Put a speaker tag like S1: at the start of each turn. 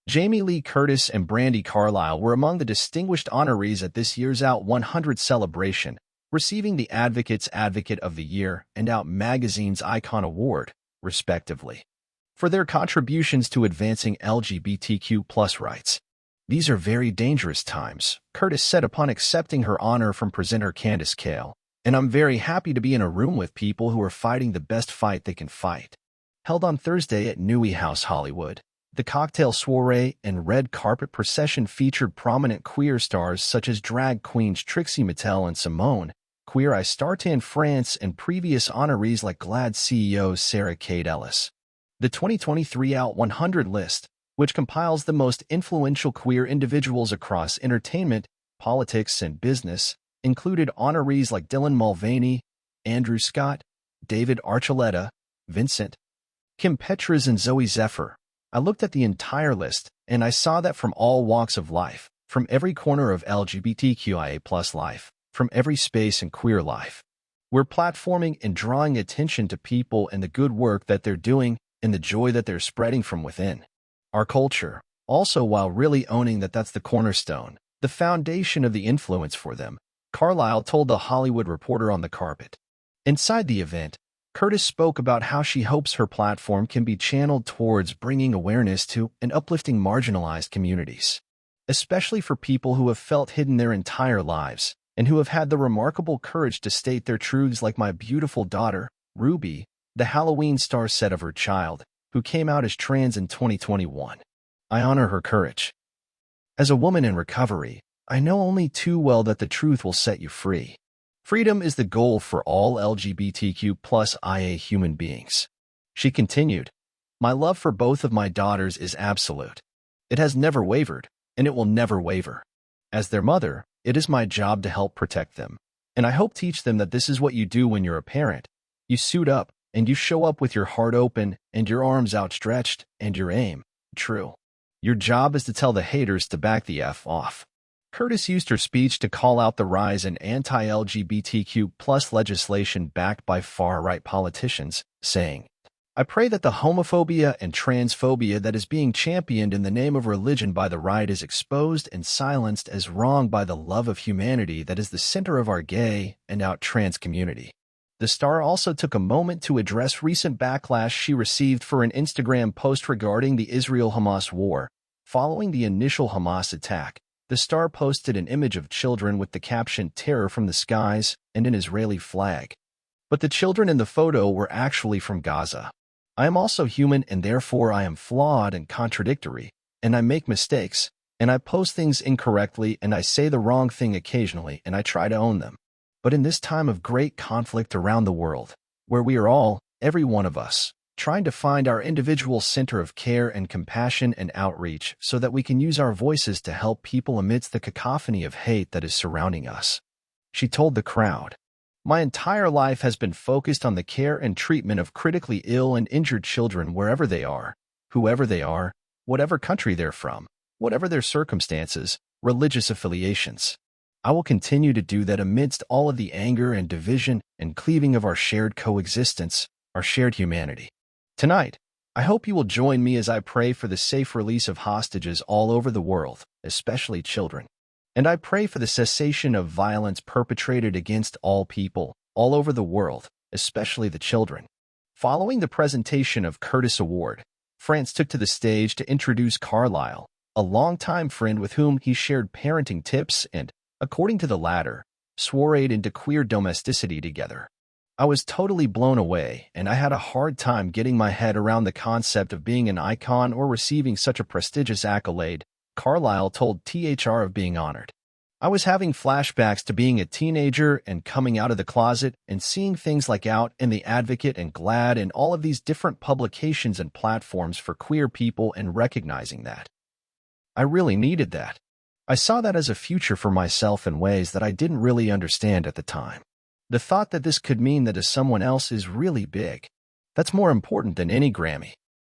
S1: Jamie Lee Curtis and Brandi Carlile were among the distinguished honorees at this year's Out100 Celebration, receiving the Advocate's Advocate of the Year and Out Magazine's Icon Award, respectively, for their contributions to advancing LGBTQ+ rights. "These are very dangerous times," Curtis said upon accepting her honor from presenter Candis Cayle, "and I'm very happy to be in a room with people who are fighting the best fight they can fight." Held on Thursday at NeueHouse Hollywood, the cocktail soiree and red carpet procession featured prominent queer stars such as drag queens Trixie Mattel and Symone, Queer Eye star Tan France, and previous honorees like GLAAD CEO Sarah Kate Ellis. The 2023 Out100 list, which compiles the most influential queer individuals across entertainment, politics, and business, included honorees like Dylan Mulvaney, Andrew Scott, David Archuleta, Vincint, Petras and Zooey Zephyr. I looked at the entire list, and I saw that from all walks of life, from every corner of LGBTQIA+ life, from every space in queer life, we're platforming and drawing attention to people and the good work that they're doing and the joy that they're spreading from within our culture, also while really owning that that's the cornerstone, the foundation of the influence for them, Carlile told the Hollywood Reporter on the carpet. Inside the event, Curtis spoke about how she hopes her platform can be channeled towards bringing awareness to and uplifting marginalized communities, especially for people who have felt hidden their entire lives and who have had the remarkable courage to state their truths, like my beautiful daughter, Ruby, the Halloween star said of her child, who came out as trans in 2021. "I honor her courage. As a woman in recovery, I know only too well that the truth will set you free. Freedom is the goal for all LGBTQ+IA human beings." She continued, "My love for both of my daughters is absolute. It has never wavered, and it will never waver. As their mother, it is my job to help protect them, and I hope teach them that this is what you do when you're a parent. You suit up, and you show up with your heart open and your arms outstretched and your aim true. Your job is to tell the haters to back the F off." Curtis used her speech to call out the rise in anti-LGBTQ+ legislation backed by far-right politicians, saying, "I pray that the homophobia and transphobia that is being championed in the name of religion by the right is exposed and silenced as wrong by the love of humanity that is the center of our gay and out trans community." The star also took a moment to address recent backlash she received for an Instagram post regarding the Israel-Hamas war. Following the initial Hamas attack, the star posted an image of children with the caption "Terror from the Skies" and an Israeli flag. But the children in the photo were actually from Gaza. "I am also human, and therefore I am flawed and contradictory, and I make mistakes, and I post things incorrectly, and I say the wrong thing occasionally, and I try to own them. But in this time of great conflict around the world, where we are all, every one of us, trying to find our individual center of care and compassion and outreach so that we can use our voices to help people amidst the cacophony of hate that is surrounding us," she told the crowd. "My entire life has been focused on the care and treatment of critically ill and injured children wherever they are, whoever they are, whatever country they're from, whatever their circumstances, religious affiliations. I will continue to do that amidst all of the anger and division and cleaving of our shared coexistence, our shared humanity. Tonight, I hope you will join me as I pray for the safe release of hostages all over the world, especially children. And I pray for the cessation of violence perpetrated against all people, all over the world, especially the children." Following the presentation of Curtis Award, France took to the stage to introduce Carlile, a longtime friend with whom he shared parenting tips and, according to the latter, soireed into queer domesticity together. "I was totally blown away, and I had a hard time getting my head around the concept of being an icon or receiving such a prestigious accolade," Carlile told THR of being honored. "I was having flashbacks to being a teenager and coming out of the closet and seeing things like Out and The Advocate and GLAAD and all of these different publications and platforms for queer people and recognizing that. I really needed that. I saw that as a future for myself in ways that I didn't really understand at the time. The thought that this could mean that to someone else is really big. That's more important than any Grammy.